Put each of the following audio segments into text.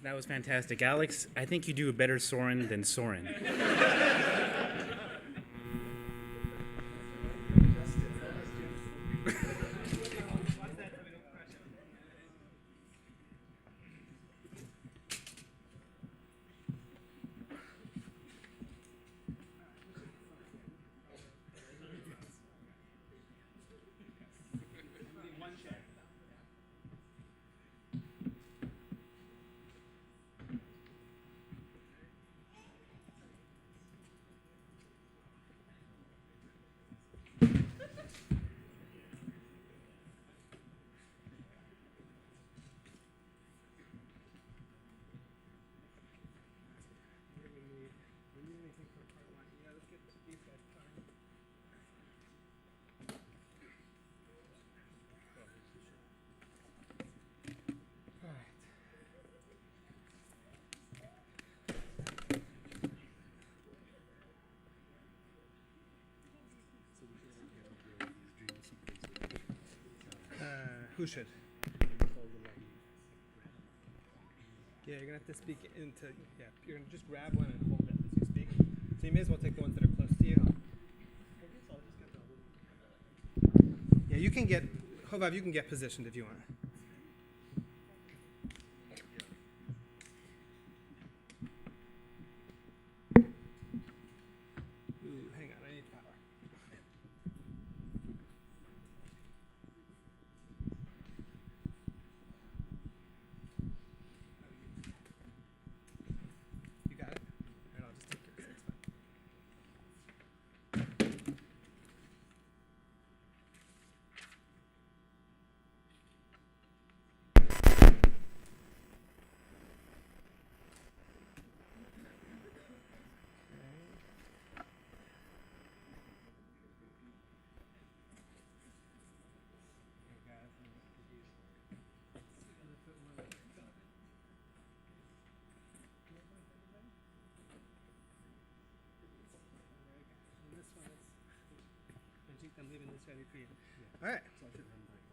That was fantastic. Alex, I think you do a better Soren than Soren. Who should? Yeah, you're gonna have to speak into. Yeah, you're gonna just grab one and hold it as you speak. So you may as well take the ones that are close to you. Yeah, you can get. Hovav, you can get positioned if you want. Ooh, hang on, I need power. You got it? And I'll just take yours. That's fine. I'm leaving this ready for you. All right. So I should run back.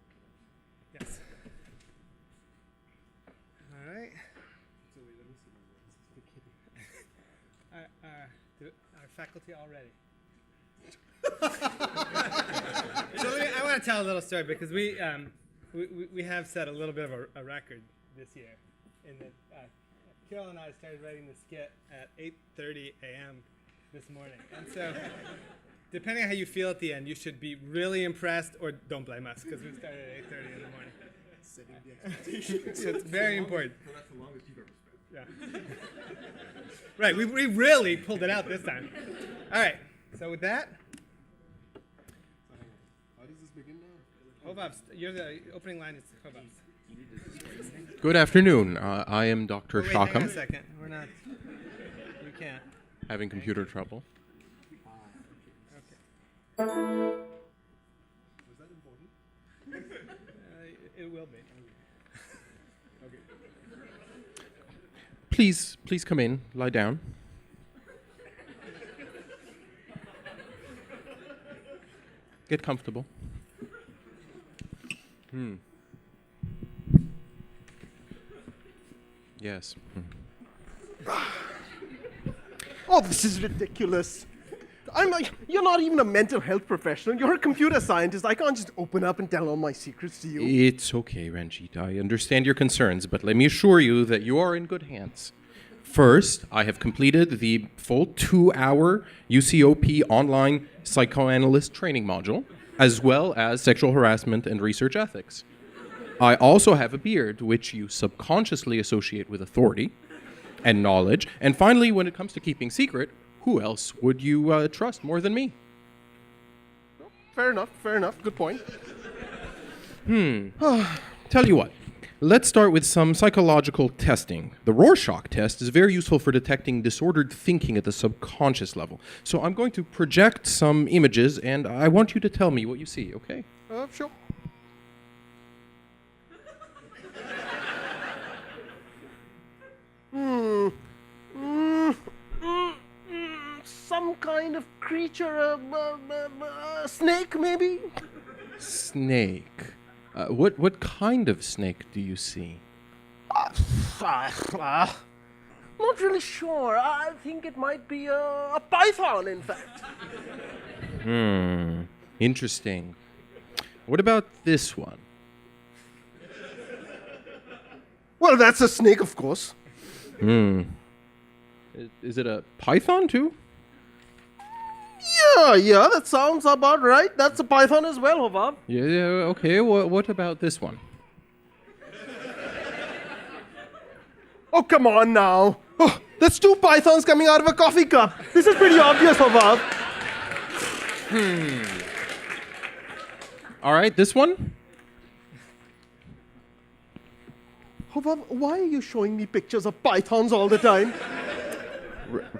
Yes. All right. So wait, let me see. Our faculty all ready? So I want to tell a little story because we have set a little bit of a record this year in that Carol and I started writing the skit at 8:30 a.m. this morning, and so. Depending on how you feel at the end, you should be really impressed or don't blame us because we started at 8:30 in the morning. Setting the expectations. So it's very important. No, that's the longest you've ever spent. Yeah. Right, we really pulled it out this time. All right, so with that, So hang on. How does this begin now? Hovav's, you're the opening line is Hovav's. Good afternoon. I am Dr. Oh, wait, hang on a Shakam, second. We're not, you can't. having computer trouble. Was that important? It will be. Okay. Please come in. Lie down. Get comfortable. Yes. Oh, this is ridiculous. You're not even a mental health professional. You're a computer scientist. I can't just open up and tell all my secrets to you. It's okay, Ranjit. I understand your concerns, but let me assure you that you are in good hands. First, I have completed the full 2-hour UCOP online psychoanalyst training module, as well as sexual harassment and research ethics. I also have a beard, which you subconsciously associate with authority and knowledge. And finally, when it comes to keeping secret, who else would you trust more than me? Fair enough. Good point. Tell you what, let's start with some psychological testing. The Rorschach test is very useful for detecting disordered thinking at the subconscious level. So I'm going to project some images, and I want you to tell me what you see, okay? Sure. Some kind of creature, a snake maybe? Snake. What kind of snake do you see? Not really sure. I think it might be a python, in fact. Interesting. What about this one? Well, that's a snake, of course. Is it a python too? Yeah, that sounds about right. That's a python as well, Hovav. Yeah, okay. What about this one? Oh, come on now. Oh, that's two pythons coming out of a coffee cup. This is pretty obvious, Hovav. All right, this one? Hovav, why are you showing me pictures of pythons all the time?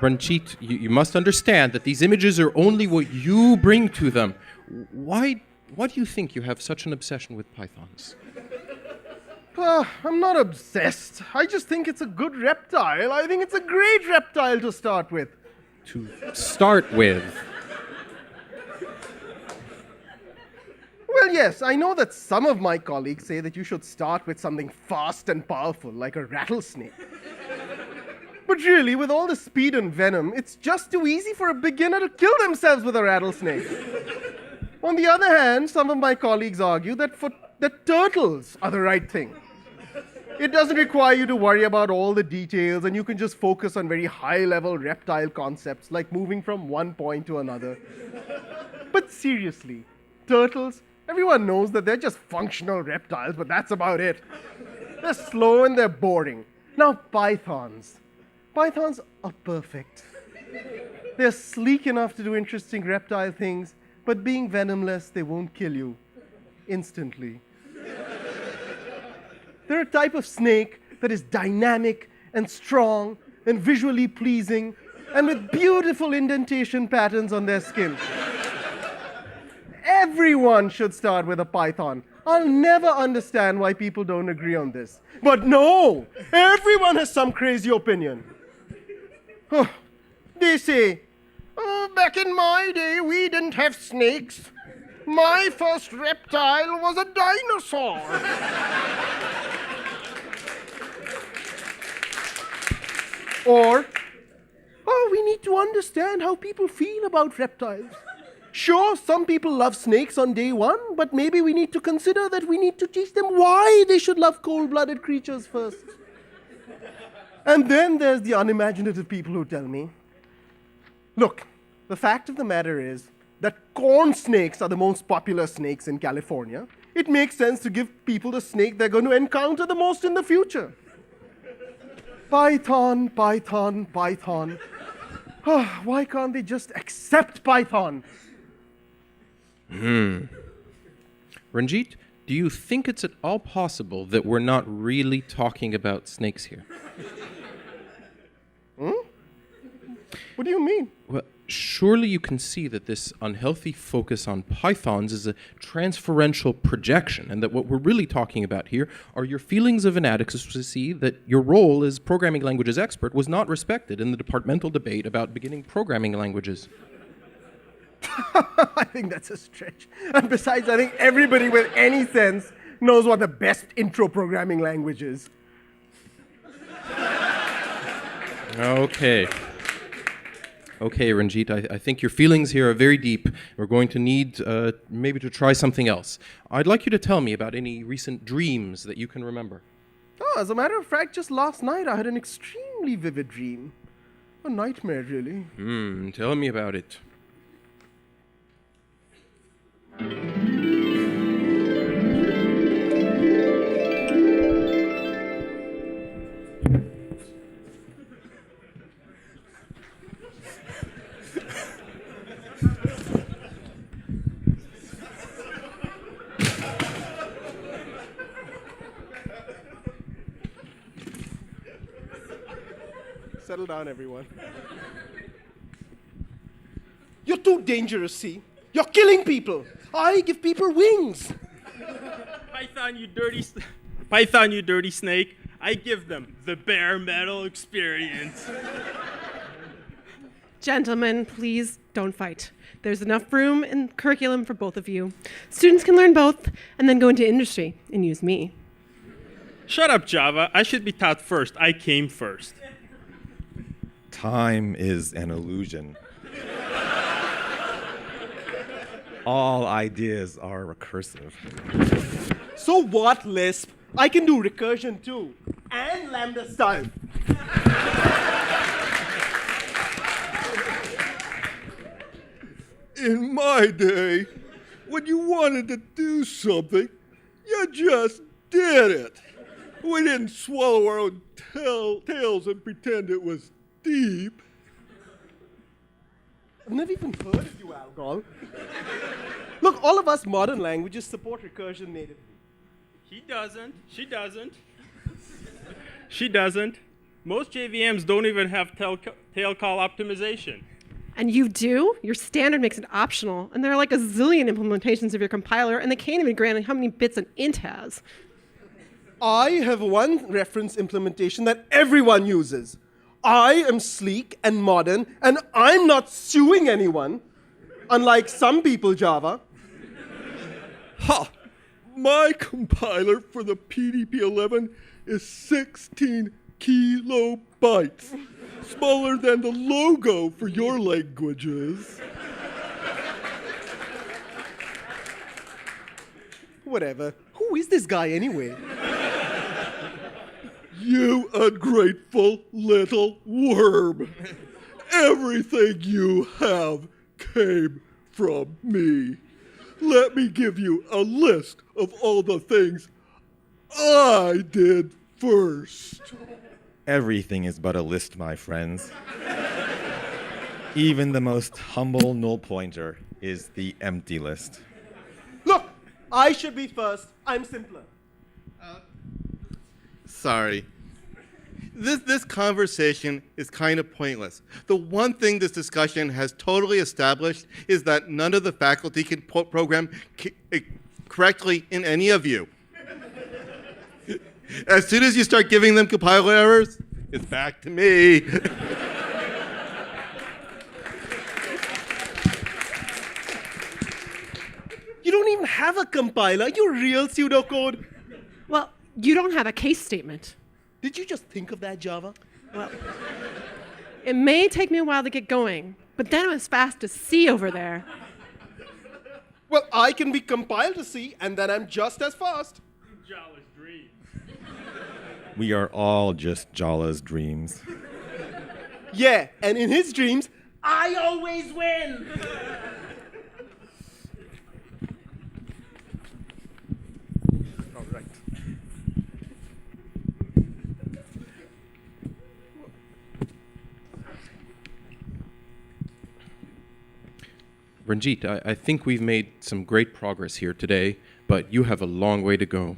Ranjit, you must understand that these images are only what you bring to them. Why do you think you have such an obsession with pythons? I'm not obsessed. I just think it's a good reptile. I think it's a great reptile to start with. To start with. Well, yes, I know that some of my colleagues say that you should start with something fast and powerful, like a rattlesnake. But really, with all the speed and venom, it's just too easy for a beginner to kill themselves with a rattlesnake. On the other hand, some of my colleagues argue that turtles are the right thing. It doesn't require you to worry about all the details, and you can just focus on very high-level reptile concepts, like moving from one point to another. But seriously, turtles, everyone knows that they're just functional reptiles, but that's about it. They're slow and they're boring. Now, pythons. Pythons are perfect. They're sleek enough to do interesting reptile things, but being venomless, they won't kill you instantly. They're a type of snake that is dynamic and strong and visually pleasing and with beautiful indentation patterns on their skin. Everyone should start with a python. I'll never understand why people don't agree on this. But no, everyone has some crazy opinion. They say, oh, back in my day, we didn't have snakes. My first reptile was a dinosaur. Or, oh, we need to understand how people feel about reptiles. Sure, some people love snakes on day one, but maybe we need to consider that we need to teach them why they should love cold-blooded creatures first. And then there's the unimaginative people who tell me, look, the fact of the matter is that corn snakes are the most popular snakes in California. It makes sense to give people the snake they're going to encounter the most in the future. Python, python, python. Why can't they just accept python? Ranjit, do you think it's at all possible that we're not really talking about snakes here? What do you mean? Well, surely you can see that this unhealthy focus on pythons is a transferential projection, and that what we're really talking about here are your feelings of inadequacy that your role as programming languages expert was not respected in the departmental debate about beginning programming languages. I think that's a stretch. And besides, I think everybody with any sense knows what the best intro programming language is. Okay. Okay, Ranjit, I think your feelings here are very deep. We're going to need maybe to try something else. I'd like you to tell me about any recent dreams that you can remember. Oh, as a matter of fact, just last night I had an extremely vivid dream. A nightmare, really. Tell me about it. Settle down, everyone. You're too dangerous, see? You're killing people. I give people wings. Python, you dirty snake. I give them the bare metal experience. Gentlemen, please don't fight. There's enough room and curriculum for both of you. Students can learn both and then go into industry and use me. Shut up, Java. I should be taught first. I came first. Time is an illusion. All ideas are recursive. So what, Lisp? I can do recursion too. And lambda style. In my day, when you wanted to do something, you just did it. We didn't swallow our own tails and pretend it was deep. I've never even heard of you, Algol. Look, all of us modern languages support recursion natively. He doesn't. She doesn't. She doesn't. Most JVMs don't even have tail call optimization. And you do? Your standard makes it optional, and there are like a zillion implementations of your compiler, and they can't even grant how many bits an int has. I have one reference implementation that everyone uses. I am sleek and modern, and I'm not suing anyone, unlike some people, Java. Ha! My compiler for the PDP-11 is 16 kilobytes, smaller than the logo for your languages. Whatever. Who is this guy anyway? You ungrateful little worm. Everything you have came from me. Let me give you a list of all the things I did first. Everything is but a list, my friends. Even the most humble null pointer is the empty list. Look, I should be first. I'm simpler. Sorry. This conversation is kind of pointless. The one thing this discussion has totally established is that none of the faculty can program correctly in any of you. As soon as you start giving them compiler errors, it's back to me. You don't even have a compiler. You're real pseudocode. Well, you don't have a case statement. Did you just think of that, Java? Well, it may take me a while to get going, but then I'm as fast as C over there. Well, I can be compiled to C, and then I'm just as fast. Jala's dream. We are all just Jala's dreams. Yeah, and in his dreams, I always win. All right. Ranjit, I think we've made some great progress here today, but you have a long way to go.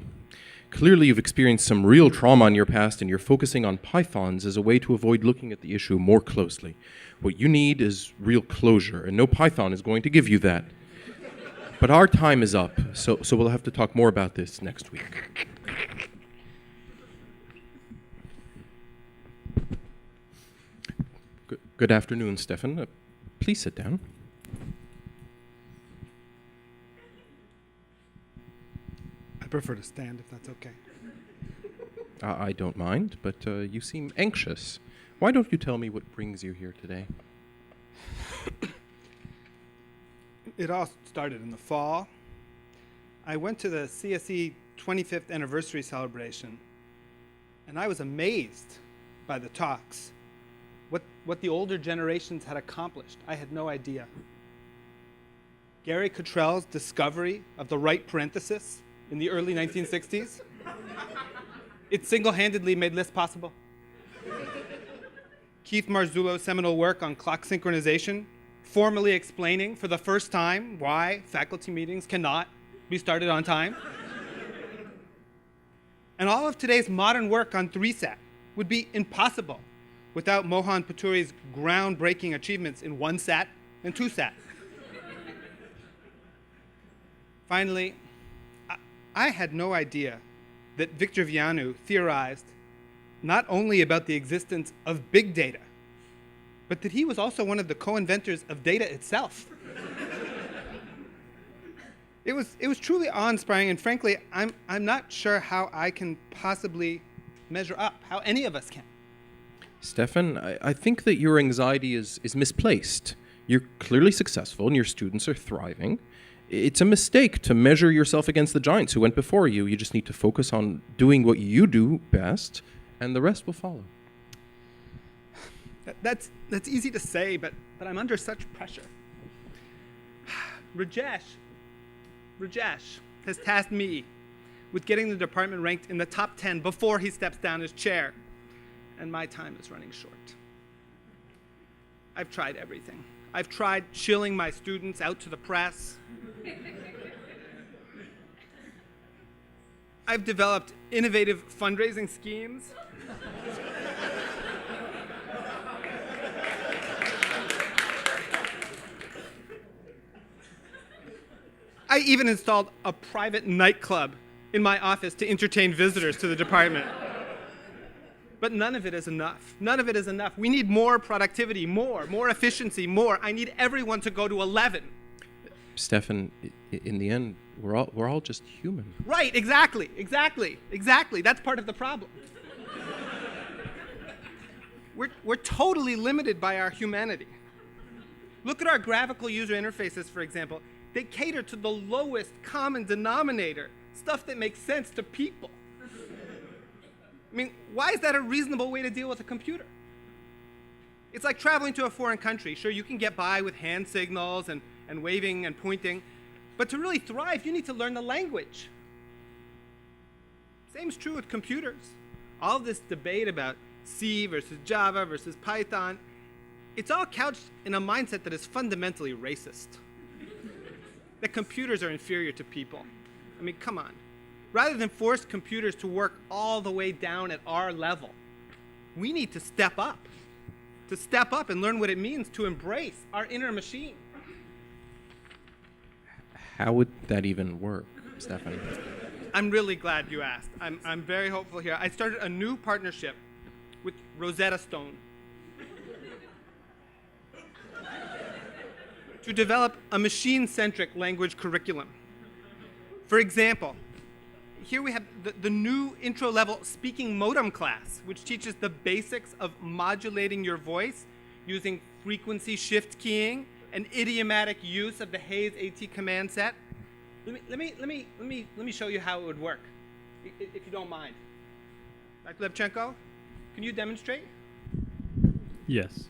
Clearly, you've experienced some real trauma in your past, and you're focusing on Pythons as a way to avoid looking at the issue more closely. What you need is real closure, and no Python is going to give you that. But our time is up, so we'll have to talk more about this next week. Good afternoon, Stefan. Please sit down. I prefer to stand if that's okay. I don't mind, but you seem anxious. Why don't you tell me what brings you here today? It all started in the fall. I went to the CSE 25th anniversary celebration, and I was amazed by the talks. What the older generations had accomplished, I had no idea. Gary Cottrell's discovery of the right parenthesis in the early 1960s, it single-handedly made Lisp possible. Keith Marzullo's seminal work on clock synchronization, formally explaining for the first time why faculty meetings cannot be started on time. And all of today's modern work on 3-sat would be impossible without Mohan Paturi's groundbreaking achievements in 1-sat and 2-sat. Finally, I had no idea that Victor Vianu theorized not only about the existence of big data, but that he was also one of the co-inventors of data itself. It was truly awe-inspiring, and frankly, I'm not sure how I can possibly measure up, how any of us can. Stefan, I think that your anxiety is misplaced. You're clearly successful and your students are thriving. It's a mistake to measure yourself against the giants who went before you. You just need to focus on doing what you do best, and the rest will follow. That's easy to say, but I'm under such pressure. Rajesh has tasked me with getting the department ranked in the top 10 before he steps down as chair, and my time is running short. I've tried everything. I've tried shilling my students out to the press. I've developed innovative fundraising schemes. I even installed a private nightclub in my office to entertain visitors to the department. But none of it is enough. None of it is enough. We need more productivity, more efficiency, more. I need everyone to go to 11. Stefan, in the end, we're all just human. Right, exactly. That's part of the problem. We're totally limited by our humanity. Look at our graphical user interfaces, for example. They cater to the lowest common denominator, stuff that makes sense to people. I mean, why is that a reasonable way to deal with a computer? It's like traveling to a foreign country. Sure, you can get by with hand signals and waving and pointing, but to really thrive, you need to learn the language. Same's true with computers. All this debate about C versus Java versus Python, it's all couched in a mindset that is fundamentally racist. That computers are inferior to people. I mean, come on. Rather than force computers to work all the way down at our level, we need to step up and learn what it means to embrace our inner machine. How would that even work, Stefan? I'm really glad you asked. I'm very hopeful here. I started a new partnership with Rosetta Stone to develop a machine-centric language curriculum. For example, here we have the new intro-level speaking modem class, which teaches the basics of modulating your voice using frequency shift keying and idiomatic use of the Hayes AT command set. Let me show you how it would work, if you don't mind. Dr. Levchenko, can you demonstrate? Yes.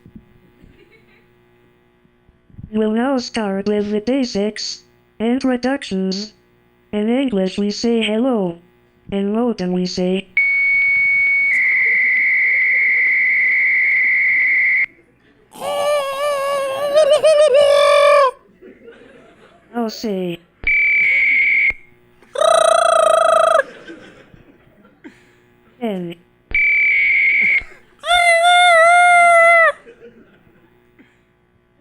We'll now start with the basics, introductions. In English we say hello. In modem we say I'll say N.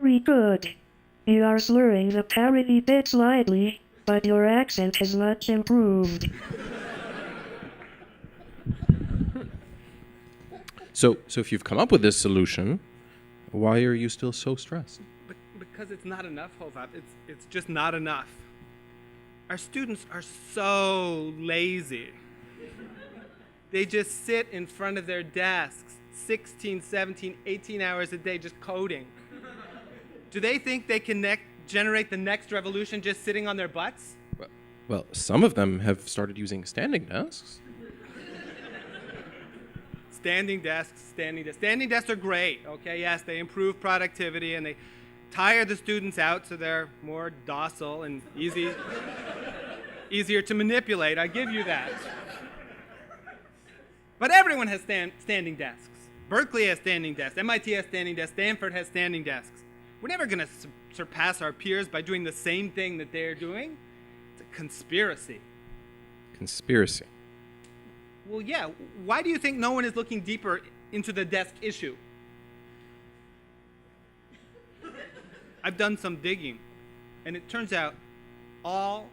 Very good. You are slurring the parody bit slightly, but your accent has much improved. So if you've come up with this solution, why are you still so stressed? Because it's not enough, Hovap. It's just not enough. Our students are so lazy. They just sit in front of their desks 16, 17, 18 hours a day just coding. Do they think they can generate the next revolution just sitting on their butts? Well, some of them have started using standing desks. Standing desks. Standing desks are great, okay? Yes, they improve productivity and they tire the students out so they're more docile and easier to manipulate. I give you that. But everyone has standing desks. Berkeley has standing desks. MIT has standing desks. Stanford has standing desks. We're never going to surpass our peers by doing the same thing that they're doing. It's a conspiracy. Conspiracy. Well, yeah. Why do you think no one is looking deeper into the desk issue? I've done some digging, and it turns out all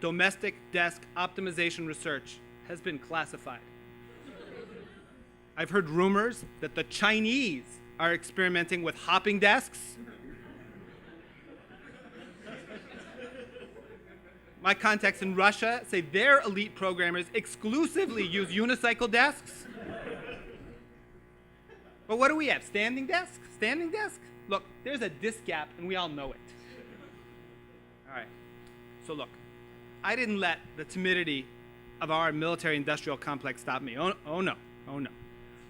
domestic desk optimization research has been classified. I've heard rumors that the Chinese are experimenting with hopping desks. My contacts in Russia say their elite programmers exclusively use unicycle desks. But what do we have? Standing desk? Standing desk? Look, there's a disk gap, and we all know it. All right. So look, I didn't let the timidity of our military-industrial complex stop me. Oh no.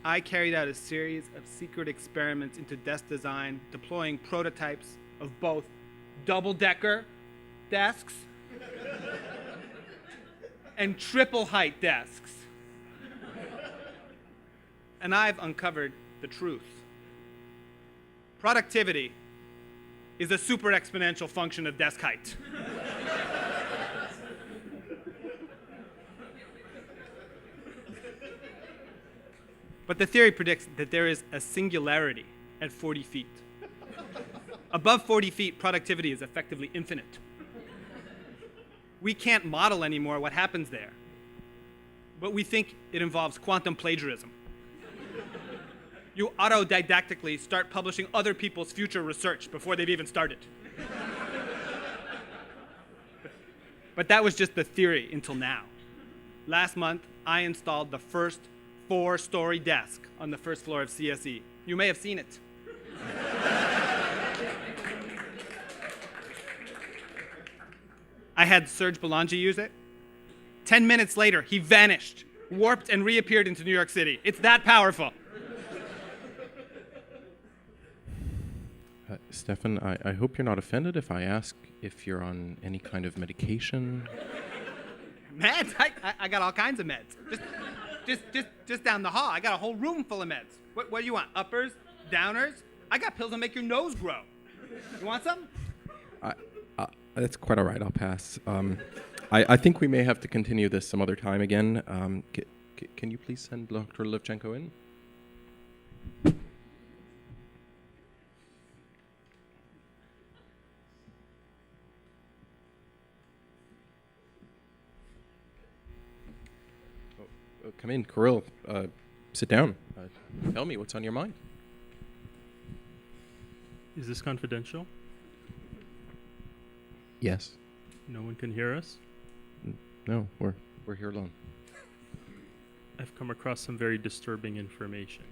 I carried out a series of secret experiments into desk design, deploying prototypes of both double-decker desks and triple-height desks. And I've uncovered the truth. Productivity is a super exponential function of desk height. But the theory predicts that there is a singularity at 40 feet. Above 40 feet, productivity is effectively infinite. We can't model anymore what happens there, but we think it involves quantum plagiarism. You autodidactically start publishing other people's future research before they've even started. But that was just the theory until now. Last month, I installed the first 4-story desk on the first floor of CSE. You may have seen it. I had Serge Boulanger use it. 10 minutes later, he vanished, warped, and reappeared into New York City. It's that powerful. Stefan, I hope you're not offended if I ask if you're on any kind of medication. Meds? I got all kinds of meds. Just down the hall. I got a whole room full of meds. What do you want? Uppers? Downers? I got pills that make your nose grow. You want some? That's quite all right. I'll pass. I think we may have to continue this some other time again. Can you please send Dr. Levchenko in? Come in, Kirill. Sit down. Tell me what's on your mind. Is this confidential? Yes. No one can hear us? No, we're here alone. I've come across some very disturbing information.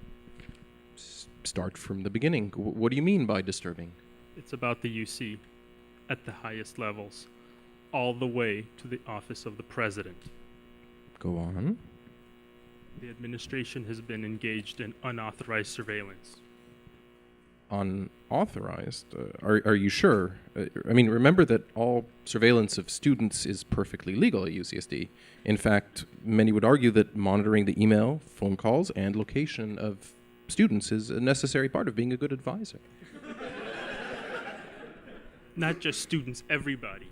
Start from the beginning. What do you mean by disturbing? It's about the UC at the highest levels, all the way to the office of the president. Go on. The administration has been engaged in unauthorized surveillance. Unauthorized? Are you sure? I mean, remember that all surveillance of students is perfectly legal at UCSD. In fact, many would argue that monitoring the email, phone calls, and location of students is a necessary part of being a good advisor. Not just students, everybody.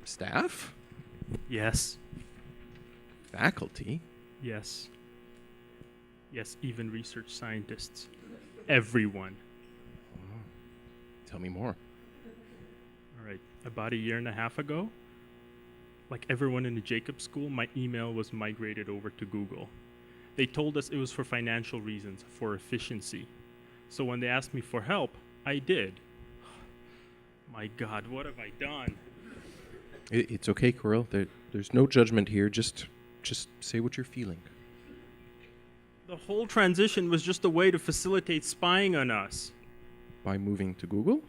Staff? Yes. Faculty? Yes. Yes, even research scientists. Everyone. Oh. Tell me more. All right. About a year and a half ago, like everyone in the Jacob School, my email was migrated over to Google. They told us it was for financial reasons, for efficiency. So when they asked me for help, I did. My God, what have I done? It's okay, Kirill. There's no judgment here. Just say what you're feeling. The whole transition was just a way to facilitate spying on us. By moving to Google?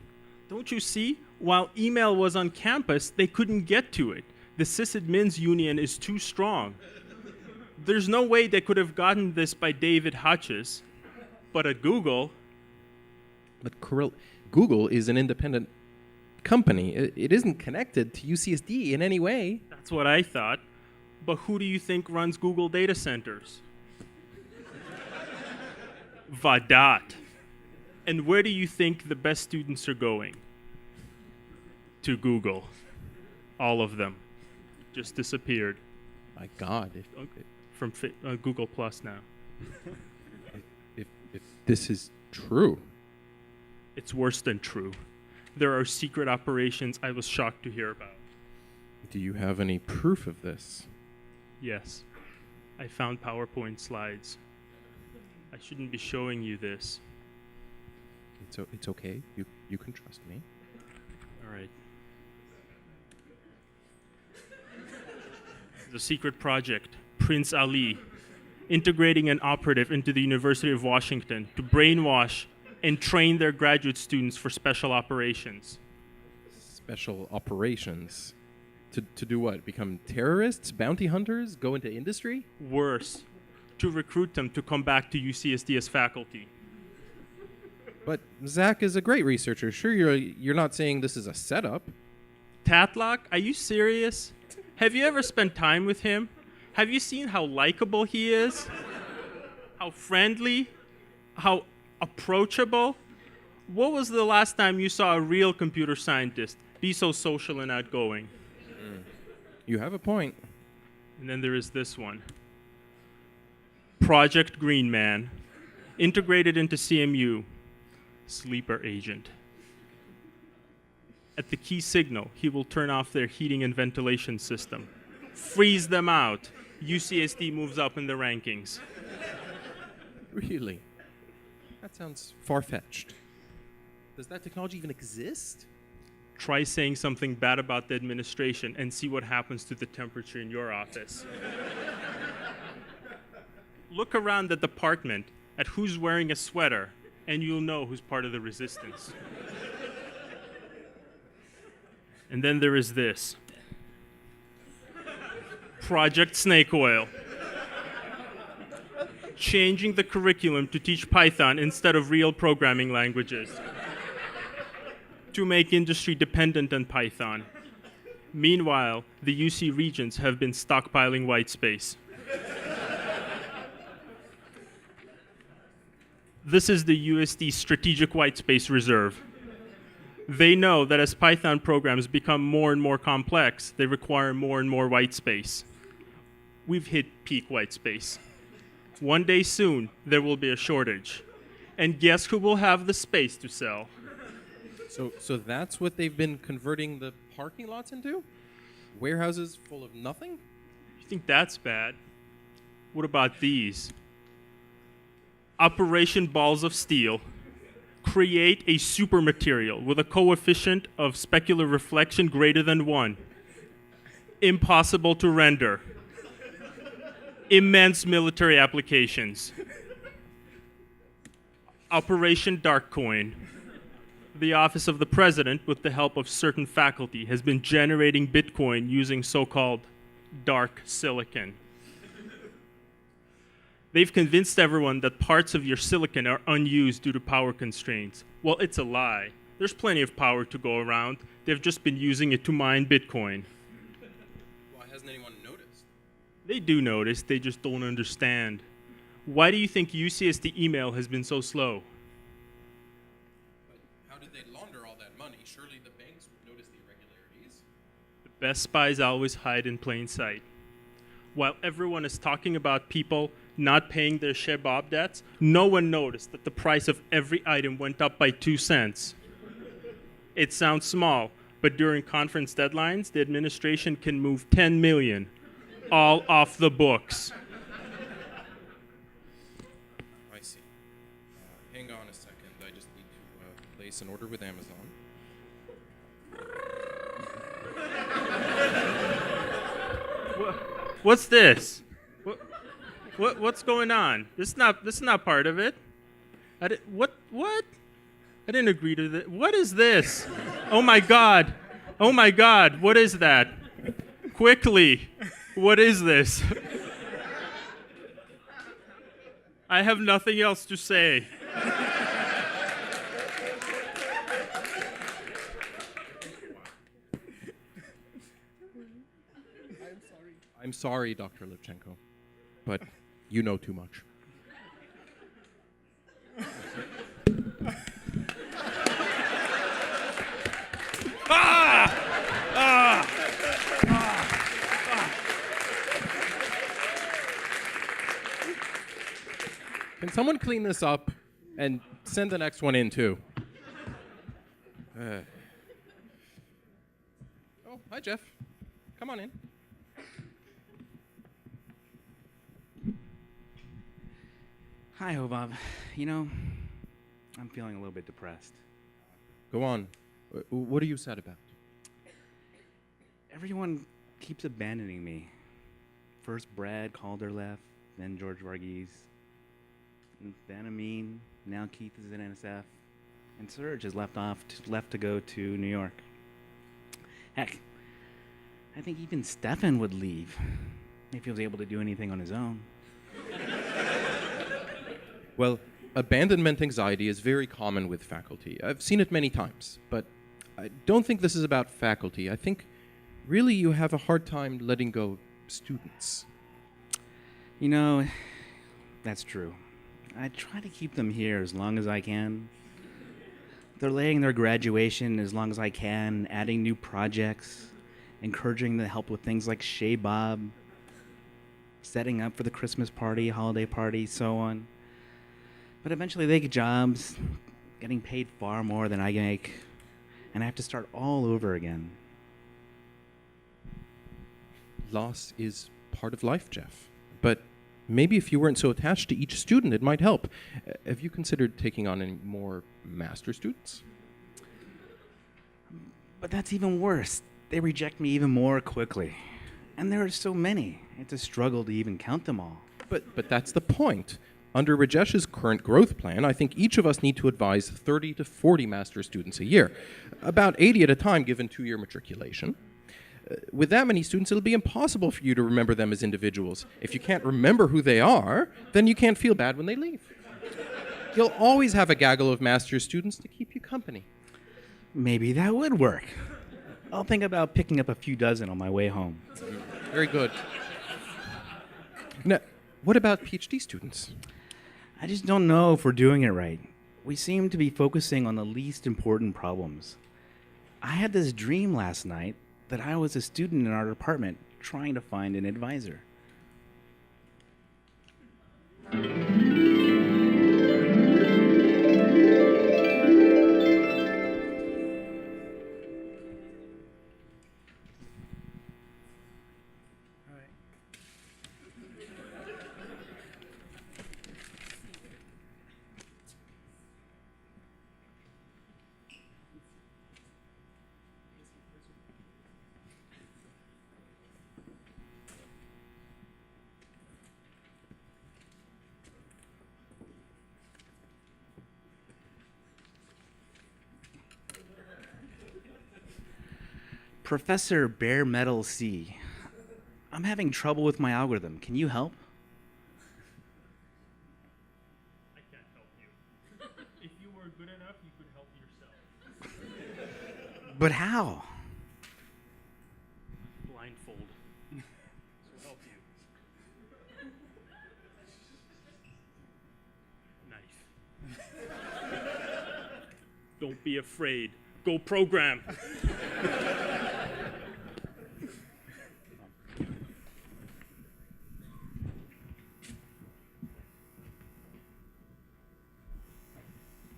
Don't you see? While email was on campus, they couldn't get to it. The sysadmins union is too strong. There's no way they could have gotten this by David Hutchess. But at Google... But Kirill, Google is an independent company. It isn't connected to UCSD in any way. That's what I thought. But who do you think runs Google data centers? Vadat. And where do you think the best students are going? To Google. All of them. Just disappeared. My God. From Google Plus now. If this is true. It's worse than true. There are secret operations I was shocked to hear about. Do you have any proof of this? Yes. I found PowerPoint slides. I shouldn't be showing you this. It's okay. You can trust me. All right. The secret project, Prince Ali, integrating an operative into the University of Washington to brainwash and train their graduate students for special operations. Special operations. To do what? Become terrorists? Bounty hunters? Go into industry? Worse, to recruit them to come back to UCSD as faculty. But Zach is a great researcher. Sure, you're not saying this is a setup. Tatlock, are you serious? Have you ever spent time with him? Have you seen how likable he is? How friendly? How approachable? What was the last time you saw a real computer scientist be so social and outgoing? You have a point. And then there is this one. Project Green Man, integrated into CMU, sleeper agent. At the key signal, he will turn off their heating and ventilation system. Freeze them out. UCSD moves up in the rankings. Really? That sounds far-fetched. Does that technology even exist? Try saying something bad about the administration and see what happens to the temperature in your office. Look around the department at who's wearing a sweater, and you'll know who's part of the resistance. And then there is this. Project Snake Oil. Changing the curriculum to teach Python instead of real programming languages. To make industry dependent on Python. Meanwhile, the UC regents have been stockpiling white space. This is the USD Strategic White Space Reserve. They know that as Python programs become more and more complex, they require more and more white space. We've hit peak white space. One day soon, there will be a shortage. And guess who will have the space to sell? So that's what they've been converting the parking lots into? Warehouses full of nothing? You think that's bad? What about these? Operation Balls of Steel. Create a supermaterial with a coefficient of specular reflection greater than 1. Impossible to render. Immense military applications. Operation Darkcoin. The Office of the President, with the help of certain faculty, has been generating Bitcoin using so-called dark silicon. They've convinced everyone that parts of your silicon are unused due to power constraints. Well, it's a lie. There's plenty of power to go around. They've just been using it to mine Bitcoin. Why hasn't anyone noticed? They do notice, they just don't understand. Why do you think UCSD email has been so slow? How did they launder all that money? Surely the banks would notice the irregularities. The best spies always hide in plain sight. While everyone is talking about people not paying their Shebob debts, no one noticed that the price of every item went up by 2 cents. It sounds small, but during conference deadlines, the administration can move 10 million, all off the books. I see. Hang on a second. I just need to place an order with Amazon. What's this? What's going on? This is not part of it. What? I didn't agree to this. What is this? Oh my God! Oh my God! What is that? Quickly! What is this? I have nothing else to say. I'm sorry, Dr. Levchenko, but you know too much. Can someone clean this up and send the next one in too? Oh, hi, Jeff. Come on in. Hi, Hobab. You know, I'm feeling a little bit depressed. Go on. What are you sad about? Everyone keeps abandoning me. first Brad Calderleff, then George Varghese, and then Amin. Now Keith is in NSF, and Serge is left to go to New York. Heck, I think even Stefan would leave if he was able to do anything on his own. Well, abandonment anxiety is very common with faculty. I've seen it many times, but I don't think this is about faculty. I think really you have a hard time letting go of students. You know, that's true. I try to keep them here as long as I can. Delaying their graduation as long as I can, adding new projects, encouraging them to help with things like Shea Bob, setting up for the Christmas party, holiday party, so on. But eventually they get jobs, getting paid far more than I make, and I have to start all over again. Loss is part of life, Jeff. But maybe if you weren't so attached to each student, it might help. Have you considered taking on any more master students? But that's even worse. They reject me even more quickly. And there are so many. It's a struggle to even count them all. But that's the point. Under Rajesh's current growth plan, I think each of us need to advise 30 to 40 master students a year, about 80 at a time given 2-year matriculation. With that many students, it'll be impossible for you to remember them as individuals. If you can't remember who they are, then you can't feel bad when they leave. You'll always have a gaggle of master's students to keep you company. Maybe that would work. I'll think about picking up a few dozen on my way home. Very good. Now, what about PhD students? I just don't know if we're doing it right. We seem to be focusing on the least important problems. I had this dream last night that I was a student in our department trying to find an advisor. Professor Bare Metal C, I'm having trouble with my algorithm. Can you help? I can't help you. If you were good enough, you could help yourself. But how? Blindfold. This will help you. Knife. Don't be afraid. Go program. Very good.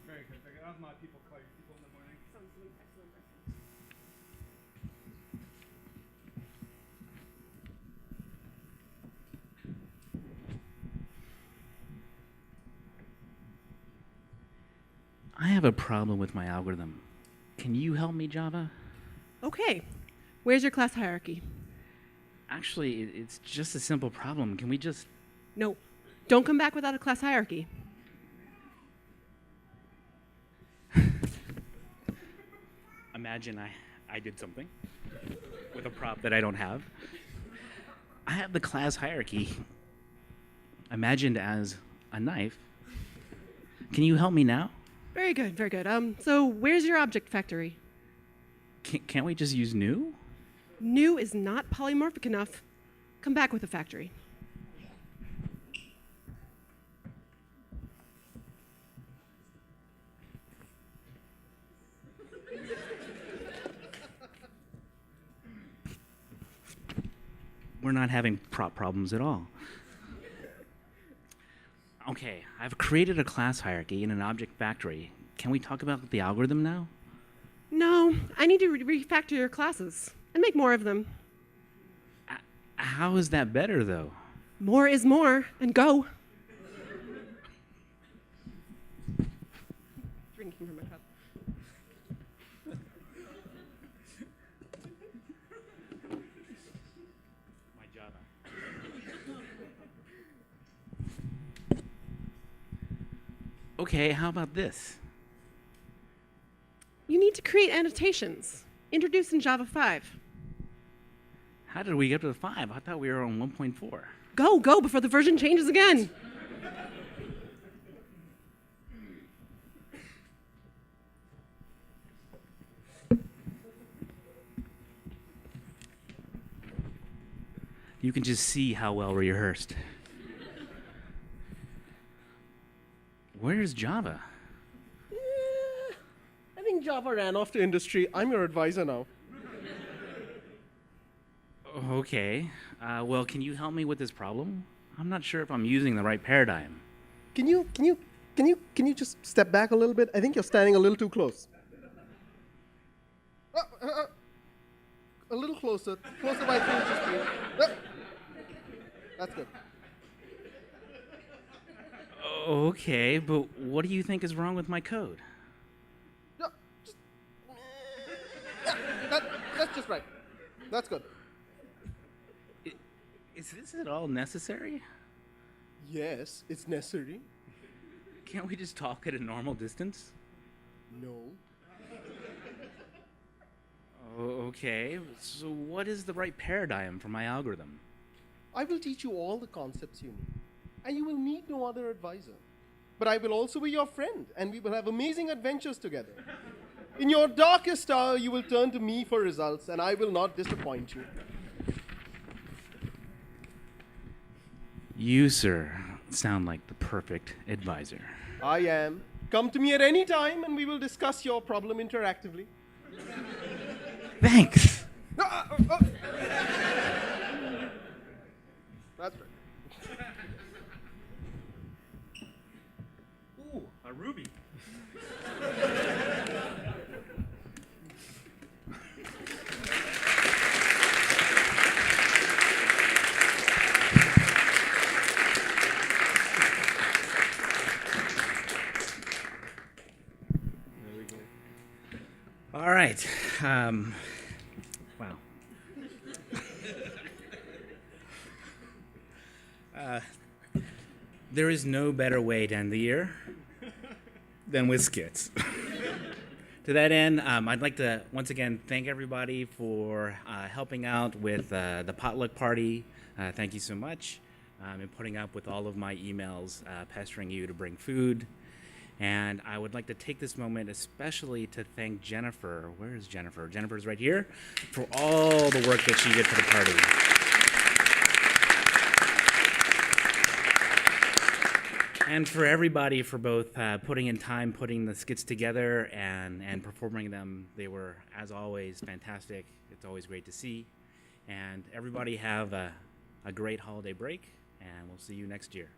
Very good. I'll have my people call your people in the morning. I have a problem with my algorithm. Can you help me, Java? Okay. Where's your class hierarchy? Actually, it's just a simple problem. Can we just... No. Don't come back without a class hierarchy. Imagine I did something with a prop that I don't have. I have the class hierarchy imagined as a knife. Can you help me now? Very good, very good. So where's your object factory? Can't we just use new? New is not polymorphic enough. Come back with a factory. We're not having prop problems at all. Okay, I've created a class hierarchy in an object factory. Can we talk about the algorithm now? No, I need to refactor your classes and make more of them. How is that better, though? More is more, and go. Drinking from my cup. My Java. Okay, how about this? You need to create annotations. Introduced in Java 5. How did we get to the 5? I thought we were on 1.4. Go before the version changes again. You can just see how well rehearsed. Where's Java? I think Java ran off to industry. I'm your advisor now. Okay. Well, can you help me with this problem? I'm not sure if I'm using the right paradigm. Can you just step back a little bit? I think you're standing a little too close. A little closer. Closer by 3 inches, please. That's good. Okay, but what do you think is wrong with my code? That's just right. That's good. Is this at all necessary? Yes, it's necessary. Can't we just talk at a normal distance? No. Okay, so what is the right paradigm for my algorithm? I will teach you all the concepts you need, and you will need no other advisor. But I will also be your friend, and we will have amazing adventures together. In your darkest hour, you will turn to me for results, and I will not disappoint you. You, sir, sound like the perfect advisor. I am. Come to me at any time, and we will discuss your problem interactively. Thanks. That's right. Ooh, a ruby. All right. Wow. There is no better way to end the year than with skits. To that end, I'd like to once again thank everybody for helping out with the potluck party. Thank you so much. And putting up with all of my emails pestering you to bring food. And I would like to take this moment especially to thank Jennifer. Where is Jennifer? Jennifer's right here, for all the work that she did for the party. And for everybody for both putting in time, putting the skits together and performing them. They were, as always, fantastic. It's always great to see. And everybody have a great holiday break, and we'll see you next year.